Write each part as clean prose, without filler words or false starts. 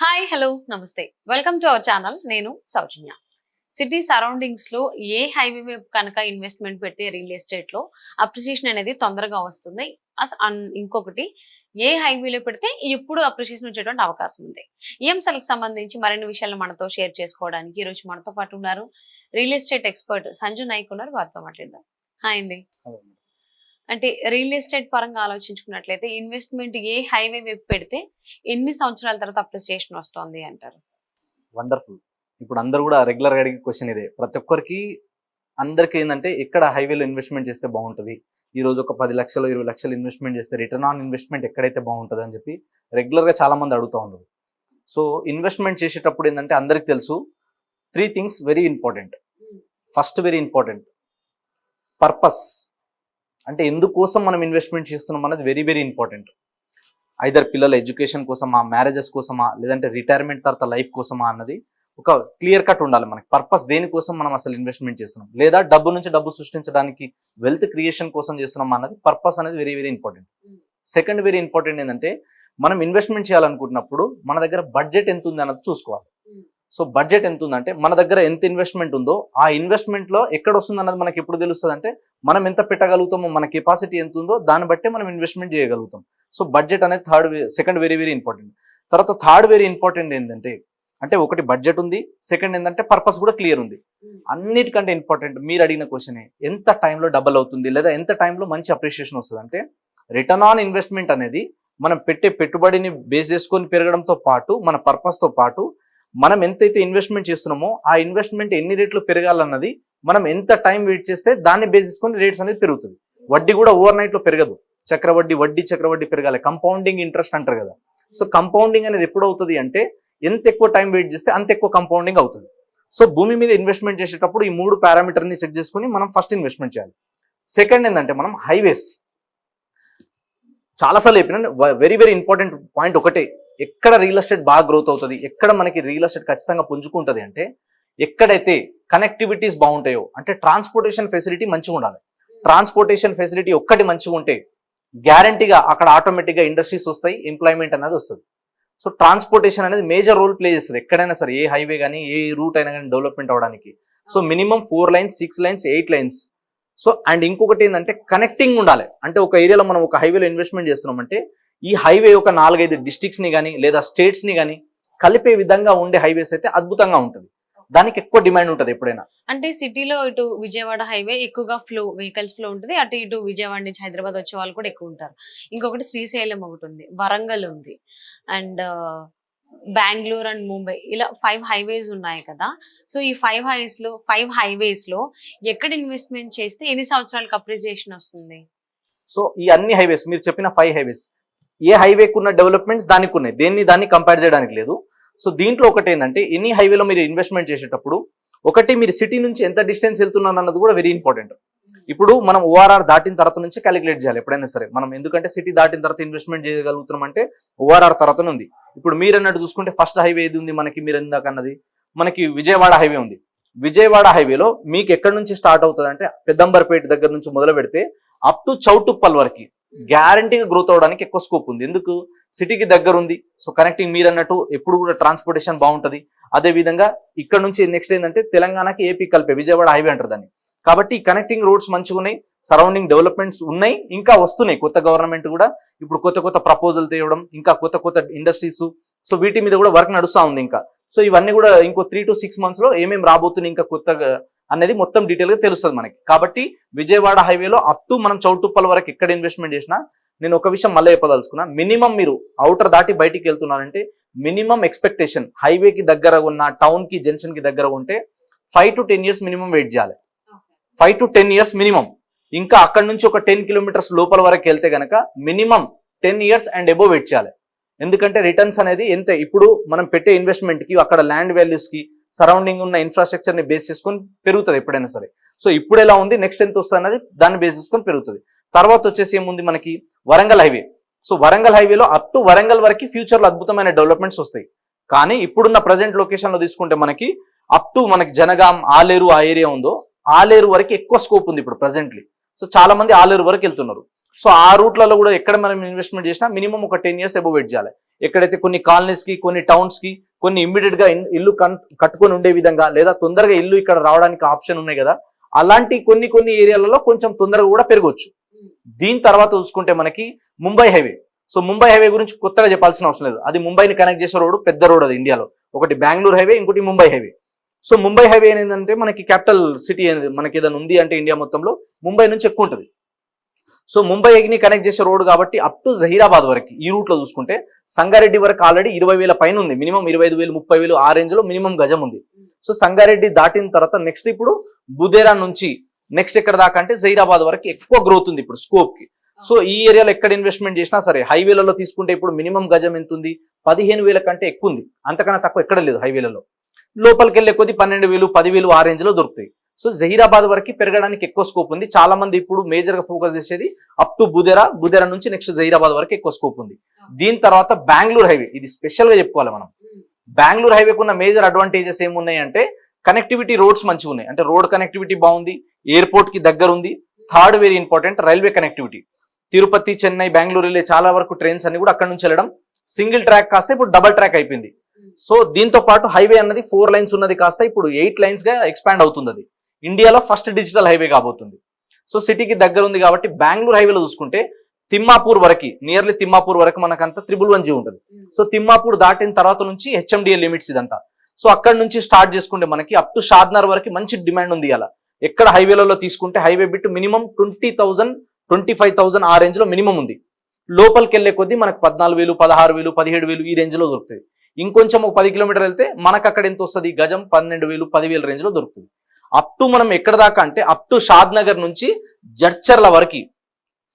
Hi hello నమస్తే welcome to our channel. నేను సౌజన్య. City surroundings లో ఏ హైవే వైపు కనుక ఇన్వెస్ట్మెంట్ పెడితే రియల్ ఎస్టేట్ లో అప్రిసియేషన్ అనేది తొందరగా వస్తుంది. ఇంకొకటి ఏ హైవేలో పెడితే ఎప్పుడు అప్రిసియేషన్ వచ్చేటువంటి అవకాశం ఉంది. ఈ అంశాలకు సంబంధించి మరిన్ని విషయాలు మనతో షేర్ చేసుకోవడానికి ఈ రోజు మనతో పాటు ఉన్నారు real estate expert Sanju Naik ఉన్నారు. వారితో మాట్లాడదాం. హాయ్ అండి. అంటే రియల్ ఎస్టేట్ పరంగా ఆలోచించుకున్నట్లయితే ఇన్వెస్ట్మెంట్ ఏ హైవే వైపు పెడితే ఎన్ని సంవత్సరాల తర్వాత అప్రిసియేషన్ వస్తుంది అంటారు? వండర్ఫుల్. ఇప్పుడు అందరూ కూడా రెగ్యులర్ గా అడిగే క్వశ్చన్ ఇదే. ప్రతి ఒక్కరికి అందరికి ఏంటంటే ఎక్కడ హైవేలో ఇన్వెస్ట్మెంట్ చేస్తే బాగుంటుంది, ఈ రోజు ఒక 10 లక్షలు 20 లక్షలు ఇన్వెస్ట్మెంట్ చేస్తే రిటర్న్ ఆన్ ఇన్వెస్ట్మెంట్ ఎక్కడైతే బాగుంటుంది అని చెప్పి రెగ్యులర్ గా చాలా మంది అడుగుతూ ఉన్నారు. సో ఇన్వెస్ట్మెంట్ చేసేటప్పుడు ఏంటంటే అందరికి తెలుసు 3 things very important. First very important purpose, అంటే ఎందుకోసం మనం ఇన్వెస్ట్మెంట్ చేస్తున్నాం అన్నది వెరీ వెరీ ఇంపార్టెంట్. ఐదర్ పిల్లల ఎడ్యుకేషన్ కోసమా, మ్యారేజెస్ కోసమా, లేదంటే రిటైర్మెంట్ తర్వాత లైఫ్ కోసమా అన్నది ఒక క్లియర్ కట్ ఉండాలి మనకి. పర్పస్ దేనికోసం మనం అసలు ఇన్వెస్ట్మెంట్ చేస్తున్నాం, లేదా డబ్బు నుంచి డబ్బు సృష్టించడానికి వెల్త్ క్రియేషన్ కోసం చేస్తున్నాం అన్నది పర్పస్ అనేది very very important. Second very important ఏంటంటే మనం ఇన్వెస్ట్మెంట్ చేయాలనుకుంటున్నప్పుడు మన దగ్గర బడ్జెట్ ఎంత ఉంది అన్నది చూసుకోవాలి. సో బడ్జెట్ ఎంత ఉందంటే మన దగ్గర ఎంత ఇన్వెస్ట్మెంట్ ఉందో ఆ ఇన్వెస్ట్మెంట్ లో ఎక్కడ వస్తుంది అన్నది మనకి ఎప్పుడు తెలుస్తుంది అంటే మనం ఎంత పెట్టగలుగుతామో, మన కెపాసిటీ ఎంత ఉందో దాన్ని బట్టే మనం ఇన్వెస్ట్మెంట్ చేయగలుగుతాం. సో బడ్జెట్ అనేది సెకండ్ వెరీ వెరీ ఇంపార్టెంట్. తర్వాత థర్డ్ వెరీ ఇంపార్టెంట్ ఏంటంటే అంటే ఒకటి బడ్జెట్ ఉంది, సెకండ్ ఏంటంటే పర్పస్ కూడా క్లియర్ ఉంది. అన్నిటికంటే ఇంపార్టెంట్ మీరు అడిగిన క్వశ్చన్ ఎంత టైంలో డబల్ అవుతుంది లేదా ఎంత టైంలో మంచి అప్రిషియేషన్ వస్తుంది అంటే రిటర్న్ ఆన్ ఇన్వెస్ట్మెంట్ అనేది మనం పెట్టే పెట్టుబడిని బేస్ చేసుకొని పెరగడంతో పాటు మన పర్పస్తో పాటు మనం ఎంతైతే ఇన్వెస్ట్మెంట్ చేస్తున్నామో ఆ ఇన్వెస్ట్మెంట్ ఎన్ని రేట్లు పెరగాలన్నది మనం ఎంత టైం వెయిట్ చేస్తే దాన్ని బేస్ చేసుకొని రేట్స్ అనేది పెరుగుతుంది. వడ్డీ కూడా ఓవర్ నైట్ లో పెరగదు. చక్రవడ్డీ పెరగాలి, కంపౌండింగ్ ఇంట్రెస్ట్ అంటారు కదా. సో కంపౌండింగ్ అనేది ఎప్పుడు అవుతుంది అంటే ఎంత ఎక్కువ టైం వెయిట్ చేస్తే అంత ఎక్కువ కంపౌండింగ్ అవుతుంది. సో భూమి మీద ఇన్వెస్ట్మెంట్ చేసేటప్పుడు ఈ 3 పారామీటర్ని చెక్ చేసుకుని మనం ఫస్ట్ ఇన్వెస్ట్మెంట్ చేయాలి. సెకండ్ ఏంటంటే మనం హైవేస్, చాలాసార్లు చెప్పిన వెరీ వెరీ ఇంపార్టెంట్ పాయింట్ ఒకటే, ఎక్కడ రియల్ ఎస్టేట్ బాగా గ్రోత్ అవుతుంది, ఎక్కడ మనకి రియల్ ఎస్టేట్ ఖచ్చితంగా పుంజుకుంటుంది అంటే ఎక్కడైతే కనెక్టివిటీస్ బాగుంటాయో, అంటే ట్రాన్స్పోర్టేషన్ ఫెసిలిటీ మంచిగా ఉండాలి. ట్రాన్స్పోర్టేషన్ ఫెసిలిటీ ఒక్కటి మంచిగా ఉంటే గ్యారంటీగా అక్కడ ఆటోమేటిక్గా ఇండస్ట్రీస్ వస్తాయి, ఎంప్లాయ్మెంట్ అనేది వస్తుంది. సో ట్రాన్స్పోర్టేషన్ అనేది మేజర్ రోల్ ప్లే చేస్తుంది ఎక్కడైనా సరే, ఏ హైవే కానీ ఏ రూట్ అయినా కానీ డెవలప్మెంట్ అవడానికి. So minimum 4 lines 6 lines 8 lines. So and ఇంకొకటి ఏంటంటే కనెక్టింగ్ ఉండాలి. అంటే ఒక ఏరియాలో మనం ఒక హైవేలో ఇన్వెస్ట్మెంట్ చేస్తున్నామంటే ఈ హైవే ఒక 4-5 డిస్ట్రిక్ట్స్ ని కానీ లేదా స్టేట్స్ ని కానీ కలిపే విధంగా ఉండే హైవేస్ అయితే అద్భుతంగా ఉంటుంది. దానికి ఎక్కువ డిమాండ్ ఉంటుంది ఎప్పుడైనా. అంటే సిటీలో ఇటు విజయవాడ హైవే ఎక్కువగా వెహికల్స్ ఫ్లో ఉంటుంది, అటు ఇటు విజయవాడ నుంచి హైదరాబాద్ వచ్చే వాళ్ళు కూడా ఎక్కువ ఉంటారు. ఇంకొకటి శ్రీశైలం ఒకటి ఉంది, వరంగల్ ఉంది, అండ్ బెంగళూరు అండ్ ముంబై, ఇలా 5 హైవేస్ ఉన్నాయి కదా. సో ఈ 5 హైవేస్ లో ఎక్కడ ఇన్వెస్ట్మెంట్ చేస్తే ఎన్ని సంవత్సరాలకు అప్రిసియేషన్ వస్తుంది? సో ఈ అన్ని హైవేస్ మీరు చెప్పిన 5 హైవేస్ ఏ హైవేకు ఉన్న డెవలప్మెంట్స్ దానికి ఉన్నాయి, దాన్ని కంపేర్ చేయడానికి లేదు. సో దీంట్లో ఒకటి ఏంటంటే ఎనీ హైవేలో మీరు ఇన్వెస్ట్మెంట్ చేసేటప్పుడు ఒకటి మీరు సిటీ నుంచి ఎంత డిస్టెన్స్ వెళ్తున్నారు అన్నది కూడా వెరీ ఇంపార్టెంట్. ఇప్పుడు మనం ఓఆర్ఆర్ దాటిన తర్వాత నుంచి క్యాలిక్యులేట్ చేయాలి ఎప్పుడైనా సరే మనం, ఎందుకంటే సిటీ దాటిన తర్వాత ఇన్వెస్ట్మెంట్ చేయగలుగుతున్నాం అంటే ఓఆర్ఆర్ తర్వాత ఉంది. ఇప్పుడు మీరు అన్నట్టు చూసుకుంటే ఫస్ట్ హైవే ఏది ఉంది మనకి, మీరు ఇందాక అన్నది మనకి విజయవాడ హైవే ఉంది. విజయవాడ హైవేలో మీకు ఎక్కడి నుంచి స్టార్ట్ అవుతుంది అంటే పెద్దంబర్పేట దగ్గర నుంచి మొదలు పెడితే అప్ టు చౌటుప్పల్ వరకు గ్యారంటీగా గ్రోత్ అవడానికి ఎక్కువ స్కోప్ ఉంది. ఎందుకు, సిటీకి దగ్గర ఉంది. సో కనెక్టింగ్ మీరు అన్నట్టు ఎప్పుడు కూడా ట్రాన్స్పోర్టేషన్ బాగుంటుంది. అదే విధంగా ఇక్కడ నుంచి నెక్స్ట్ ఏంటంటే తెలంగాణకి ఏపీ కలిపే విజయవాడ హైవే అంటారు దాన్ని. కాబట్టి కనెక్టింగ్ రోడ్స్ మంచిగా ఉన్నాయి, సరౌండింగ్ డెవలప్మెంట్స్ ఉన్నాయి, ఇంకా వస్తున్నాయి. కొత్త గవర్నమెంట్ కూడా ఇప్పుడు కొత్త ప్రపోజల్ తేవడం, ఇంకా కొత్త ఇండస్ట్రీస్, సో వీటి మీద కూడా వర్క్ నడుస్తూ ఉంది ఇంకా. సో ఇవన్నీ కూడా ఇంకో 3 to 6 months లో ఏమేమి రాబోతున్నాయి ఇంకా కొత్తగా అనేది మొత్తం డీటెయిల్ గా తెలుస్తుంది మనకి. కాబట్టి విజయవాడ హైవేలో అప్ టు మనం చౌటుప్పల్ వరకు ఎక్కడ ఇన్వెస్ట్మెంట్ చేసినా నేను ఒక విషయం మళ్ళీ చెప్పదలుచుకున్నా, మినిమం మీరు అవుటర్ దాటి బయటికి వెళ్తున్నారంటే మినిమం ఎక్స్పెక్టేషన్ హైవేకి దగ్గర ఉన్న టౌన్ కి జంక్షన్ కి దగ్గర ఉంటే 5 to 10 years మినిమం వెయిట్ చేయాలి. 5 to 10 years మినిమం. ఇంకా అక్కడ నుంచి ఒక 10 kilometers లోపల వరకు వెళ్తే కనుక minimum 10 years and above wait చేయాలి. ఎందుకంటే రిటర్న్స్ అనేది ఎంత ఇప్పుడు మనం పెట్టే ఇన్వెస్ట్మెంట్ కి అక్కడ ల్యాండ్ వాల్యూస్ కి సరౌండింగ్ ఉన్న ఇన్ఫ్రాస్ట్రక్చర్ ని బేస్ చేసుకొని పెరుగుతుంది ఎప్పుడైనా సరే. సో ఇప్పుడు ఎలా ఉంది, నెక్స్ట్ ఎంత వస్తుంది అనేది దాన్ని బేస్ చేసుకొని పెరుగుతుంది. తర్వాత వచ్చేసి ఏముంది మనకి వరంగల్ హైవే. సో వరంగల్ హైవేలో అప్ టు వరంగల్ వరకు ఫ్యూచర్ లో అద్భుతమైన డెవలప్మెంట్స్ వస్తాయి. కానీ ఇప్పుడున్న ప్రజెంట్ లొకేషన్ లో తీసుకుంటే మనకి అప్ టు మనకి జనగాం, ఆలేరు ఆ ఏరియా ఉందో ఆలేరు వరకు ఎక్కువ స్కోప్ ఉంది ఇప్పుడు ప్రెసెంట్లీ. సో చాలా మంది ఆలేరు వరకు వెళ్తున్నారు. సో ఆ రూట్లలో కూడా ఎక్కడ మనం ఇన్వెస్ట్మెంట్ చేసినా మినిమం ఒక 10 years అబోవ్ వెయిట్ చేయాలి. ఎక్కడైతే కొన్ని కాలనీస్ కి, కొన్ని టౌన్స్ కి, కొన్ని ఇమ్మీడియట్ గా ఇల్లు కట్టుకొని ఉండే విధంగా, లేదా తొందరగా ఇల్లు ఇక్కడ రావడానికి ఆప్షన్ ఉన్నాయి కదా, అలాంటి కొన్ని ఏరియాలలో కొంచెం తొందరగా కూడా పెరగవచ్చు. దీని తర్వాత చూసుకుంటే మనకి Mumbai highway. So Mumbai highway గురించి కొత్తగా చెప్పాల్సిన అవసరం లేదు. అది ముంబైని కనెక్ట్ చేసే రోడ్, పెద్ద రోడ్ అది ఇండియాలో. ఒకటి బెంగళూరు హైవే, ఇంకోటి Mumbai highway. So Mumbai highway ఏంటంటే మనకి క్యాపిటల్ సిటీ అనేది మనకి ఏదైనా ఉంది అంటే ఇండియా మొత్తంలో ముంబై నుంచి ఎక్కువ ఉంటుంది. సో ముంబైని కనెక్ట్ చేసే రోడ్ కాబట్టి అప్ టు జహీరాబాద్ వరకు ఈ రూట్ లో చూసుకుంటే సంగారెడ్డి వరకు ఆల్రెడీ 20,000 పైన ఉంది. మినిమం 25,000, 30,000 ఆ రేంజ్ లో మినిమం గజం ఉంది. సో సంగారెడ్డి దాటిన తర్వాత నెక్స్ట్ ఇప్పుడు బుదేరా నుంచి నెక్స్ట్ ఎక్కడ దాకా అంటే జహీరాబాద్ వరకు ఎక్కువ గ్రోత్ ఉంది ఇప్పుడు స్కోప్ కి. సో ఈ ఏరియాలో ఎక్కడ ఇన్వెస్ట్మెంట్ చేసినా సరే, హైవేలలో తీసుకుంటే ఇప్పుడు మినిమం గజం ఎంత ఉంది, 15,000 కంటే ఎక్కువ ఉంది. అంతకన్నా తక్కువ ఎక్కడ లేదు హైవేలలో. లోపలికి వెళ్ళే కొద్ది 12,000, 10,000 ఆ రేంజ్ లో దొరుకుతాయి. సో జహీరాబాద్ వరకు పెరగడానికి ఎక్కువ స్కోప్ ఉంది. చాలా మంది ఇప్పుడు మేజర్ గా ఫోకస్ చేసేది అప్ టు బుదేరా నుంచి నెక్స్ట్ జహీరాబాద్ వరకు ఎక్కువ స్కోప్ ఉంది. దీని తర్వాత బెంగళూరు హైవే, ఇది స్పెషల్ గా చెప్పుకోవాలి మనం. బెంగళూరు హైవేకు ఉన్న మేజర్ అడ్వాంటేజెస్ ఏమున్నాయి అంటే కనెక్టివిటీ, రోడ్స్ మంచిగా ఉన్నాయి. అంటే రోడ్ కనెక్టివిటీ బాగుంది, ఎయిర్పోర్ట్ కి దగ్గర ఉంది. Third very important, railway connectivity. Tirupati, Chennai, Bengaluru వెళ్ళే చాలా వరకు ట్రైన్స్ అన్ని కూడా అక్కడ నుంచి వెళ్ళడం. సింగిల్ ట్రాక్ కాస్త ఇప్పుడు డబల్ ట్రాక్ అయిపోయింది. సో దీంతో పాటు హైవే అన్నది 4 లైన్స్ ఉన్నది కాస్త ఇప్పుడు 8 లైన్స్ గా ఎక్స్పాండ్ అవుతుంది. అది ఇండియాలో ఫస్ట్ డిజిటల్ హైవే కాబోతుంది. సో సిటీకి దగ్గర ఉంది కాబట్టి బెంగళూరు హైవేలో చూసుకుంటే తిమ్మాపూర్ వరకు, నియర్లీ తిమ్మాపూర్ వరకు మనకంతా 111G ఉంటుంది. సో తిమ్మాపూర్ దాటిన తర్వాత నుంచి HMDA లిమిట్స్ ఇదంతా. సో అక్కడ నుంచి స్టార్ట్ చేసుకుంటే మనకి అప్ టు షాద్నగర్ వరకు మంచి డిమాండ్ ఉంది. అలా ఎక్కడ హైవేలలో తీసుకుంటే హైవే బిట్ మినిమం 20,000, 25,000 ఆ రేంజ్ లో మినిమం ఉంది. లోపలికి వెళ్లే కొద్దీ మనకు 14,000, 16,000, 17,000 ఈ రేంజ్ లో దొరుకుతాయి. ఇంకొంచెం ఒక 10 కిలోమీటర్ వెళ్తే మనకు అక్కడ ఎంత వస్తుంది, గజం 12,000, 10,000 రేంజ్ లో దొరుకుతుంది. అప్ టు మనం ఎక్కడ దాకా అంటే అప్ టు షాద్నగర్ నుంచి జడ్చర్ల వరకు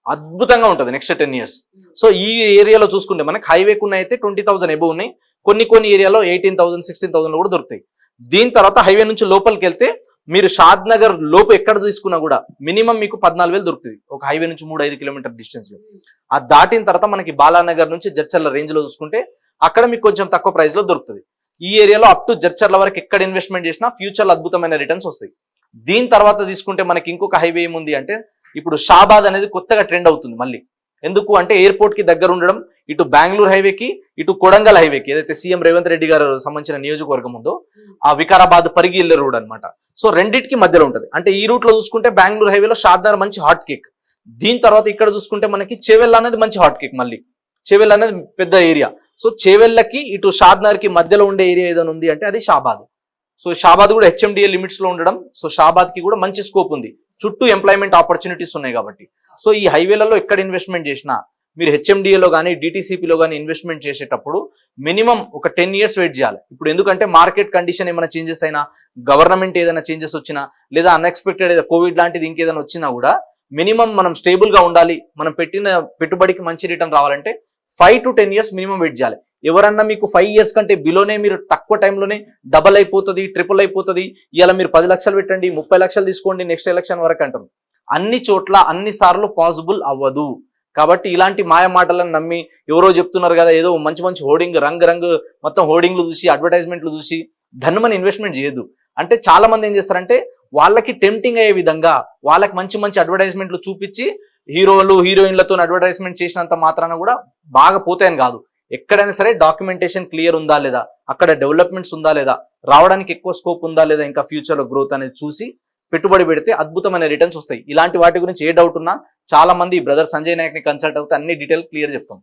అద్భుతంగా ఉంటుంది నెక్స్ట్ 10 years. సో ఈ ఏరియాలో చూసుకుంటే మనకి హైవేకు అయితే 20,000 ఎబో ఉన్నాయి. కొన్ని ఏరియాలో 18,000, 16,000 కూడా దొరుకుతాయి. దీని తర్వాత హైవే నుంచి లోపలికి వెళ్తే మీరు షాద్నగర్ లోపు ఎక్కడ తీసుకున్నా కూడా మినిమం మీకు 14,000 దొరుకుతుంది ఒక హైవే నుంచి 3-5 కిలోమీటర్ డిస్టెన్స్ లో. అది దాటిన తర్వాత మనకి బాలానగర్ నుంచి జడ్చర్ల రేంజ్ లో చూసుకుంటే అక్కడ మీకు కొంచెం తక్కువ ప్రైస్ లో దొరుకుతుంది. ఈ ఏరియాలో అప్ టు జడ్చర్ల వరకు ఎక్కడ ఇన్వెస్ట్మెంట్ చేసినా ఫ్యూచర్ లో అద్భుతమైన రిటర్న్స్ వస్తాయి. దీని తర్వాత తీసుకుంటే మనకి ఇంకొక హైవే ఏముంది అంటే ఇప్పుడు షాబాద్ అనేది కొత్తగా ట్రెండ్ అవుతుంది మళ్ళీ. ఎందుకు అంటే ఎయిర్పోర్ట్ కి దగ్గర ఉండడం, ఇటు బెంగళూరు హైవేకి, ఇటు కొడంగల్ హైవేకి, ఏదైతే సీఎం రేవంత్ రెడ్డి గారు సంబంధించిన నియోజకవర్గం ఉందో ఆ వికారాబాద్ పరిగి వెళ్ళే రోడ్ అనమాట. సో రెండింటికి మధ్యలో ఉంటుంది. అంటే ఈ రూట్ లో చూసుకుంటే బెంగళూరు హైవేలో షాద్నగర్ మంచి హాట్ కేక్. దీని తర్వాత ఇక్కడ చూసుకుంటే మనకి చేవెళ్ళ అనేది మంచి హాట్ కేక్. మళ్ళీ చేవెళ్ళ అనేది పెద్ద ఏరియా. సో చేవెళ్ళకి ఇటు షాద్నగర్ కి మధ్యలో ఉండే ఏరియా ఏదైనా ఉంది అంటే అది షాబాద్. సో షాబాద్ కూడా HMDA లిమిట్స్ లో ఉండడం, సో షాబాద్ కి కూడా మంచి స్కోప్ ఉంది. చుట్టూ ఎంప్లాయ్మెంట్ ఆపర్చునిటీస్ ఉన్నాయి కాబట్టి. సో ఈ హైవేలలో ఎక్కడ ఇన్వెస్ట్మెంట్ చేసినా మీరు HMDAలో కానీ DTCPలో కానీ ఇన్వెస్ట్మెంట్ చేసేటప్పుడు మినిమం ఒక 10 years వెయిట్ చేయాలి. ఇప్పుడు ఎందుకంటే మార్కెట్ కండిషన్ ఏమైనా చేంజెస్ అయినా, గవర్నమెంట్ ఏదైనా చేంజెస్ వచ్చినా, లేదా అన్ఎక్స్పెక్టెడ్ ఏదో కోవిడ్ లాంటిది ఇంకేదైనా వచ్చినా కూడా మినిమం మనం స్టేబుల్ గా ఉండాలి. మనం పెట్టిన పెట్టుబడికి మంచి రిటర్న్ రావాలంటే 5 to 10 years మినిమం వెయిట్ చేయాలి. ఎవరన్నా మీకు 5 years కంటే బిలోనే మీరు తక్కువ టైంలోనే డబల్ అయిపోతుంది, ట్రిపుల్ అయిపోతుంది, ఇలా మీరు 10 లక్షలు పెట్టండి, 30 లక్షలు తీసుకోండి నెక్స్ట్ ఎలక్షన్ వరకు అంటారు. అన్ని చోట్ల అన్ని సార్లు పాసిబుల్ అవ్వదు. కాబట్టి ఇలాంటి మాయ మాటలను నమ్మి ఎవరో చెప్తున్నారు కదా, ఏదో మంచి హోర్డింగ్ రంగు మొత్తం హోర్డింగ్లు చూసి, అడ్వర్టైజ్మెంట్లు చూసి ధన్మని ఇన్వెస్ట్మెంట్ చేయదు. అంటే చాలా మంది ఏం చేస్తారంటే వాళ్ళకి టెంప్టింగ్ అయ్యే విధంగా వాళ్ళకి మంచి అడ్వర్టైజ్మెంట్లు చూపించి హీరోలు హీరోయిన్లతో అడ్వర్టైజ్మెంట్ చేసినంత మాత్రాన కూడా బాగా పోతాయని కాదు. ఎక్కడైనా సరే డాక్యుమెంటేషన్ క్లియర్ ఉందా లేదా, అక్కడ డెవలప్మెంట్స్ ఉందా లేదా, రావడానికి ఎక్కువ స్కోప్ ఉందా లేదా, ఇంకా ఫ్యూచర్ లో గ్రోత్ అనేది చూసి పెట్టుబడి పెడితే అద్భుతమైన రిటర్న్స్ వస్తాయి. ఇలాంటి వాటి గురించి ఏ డౌట్ ఉన్నా చాలా మంది బ్రదర్ సంజయ్ నాయక్ ని కన్సల్ట్ అవుతే అన్ని డీటెయిల్ క్లియర్ చెప్తాం.